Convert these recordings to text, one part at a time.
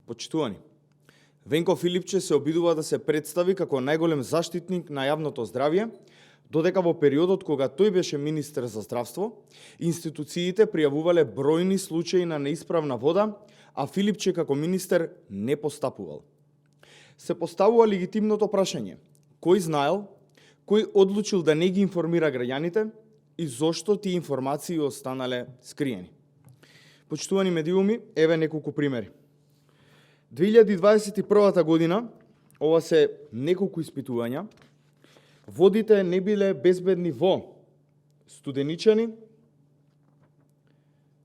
Почитувани, Венко Филипче се обидува да се представи како најголем заштитник на јавното здравје, додека во периодот кога тој беше министер за здравство, институциите пријавувале бројни случаи на неисправна вода, а Филипче како министер не постапувал. Се поставува легитимното прашање: кој знаел, кој одлучил да не ги информира граѓаните и зошто тие информации останале скриени? Почитувани медиуми, еве неколку примери. 2021 година, ова се неколку испитувања, водите не биле безбедни во Студеничани,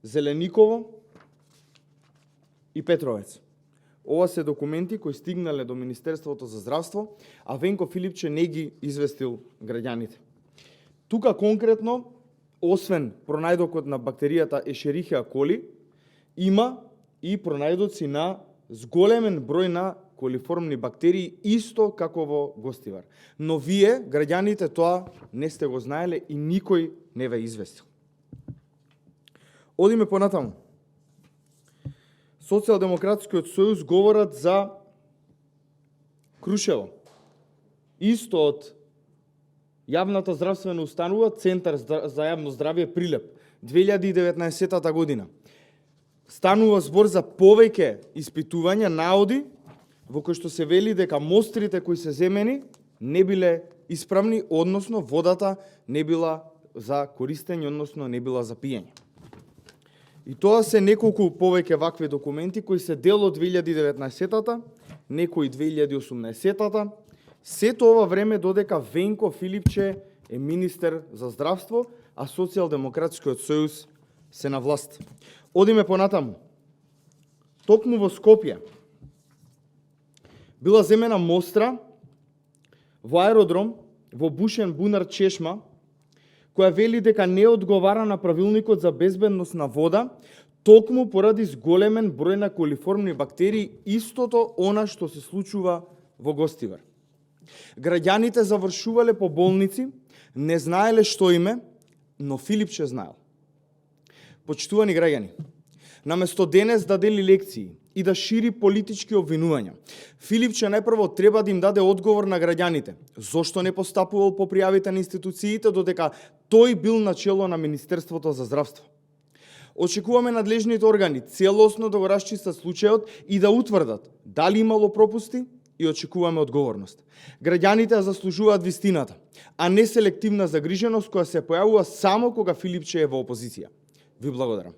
Зелениково и Петровец. Ова се документи кои стигнале до Министерството за здравство, а Венко Филипче не ги известил граѓаните. Тука конкретно, освен пронајдокот на бактеријата Ешерихиа коли, има и пронајдоци на зголемен број на колиформни бактерии, исто како во Гостивар. Но вие, граѓаните, тоа не сте го знаеле и никој не ве известил. Одиме понатаму. Социјалдемократскиот сојуз говорат за Крушево. Исто од јавната здравствена установа, Центар за јавно здравје Прилеп, 2019 година. Станува збор за повеќе испитувања, наоди, во кои што се вели дека мострите кои се земени не биле исправни, односно водата не била за користење, односно не била за пиење. И тоа се неколку повеќе вакви документи кои се дел од 2019-та, некои 2018-та, сето ова време додека Венко Филипче е министер за здравство, а Социјалдемократскиот сојуз се на власт. Одиме понатаму. Токму во Скопје била земена мостра во аеродром во Бушен бунар Чешма, која вели дека не одговара на правилникот за безбедност на вода, токму поради зголемен број на колиформни бактерии, истото она што се случува во Гостивар. Граѓаните завршувале по болници, не знаеле што име, но Филипче знаел. Почитувани граѓани, наместо денес да дели лекции и да шири политички обвинувања, Филипче најпрво треба да им даде одговор на граѓаните зошто не постапувал по пријавите на институциите додека тој бил начело на Министерството за здравство. Очекуваме надлежните органи целосно да го расчистат случајот и да утврдат дали имало пропусти и очекуваме одговорност. Граѓаните заслужуваат вистината, а не селективна загриженост која се појавува само кога Филипче е во опозиција. Ви благодарам.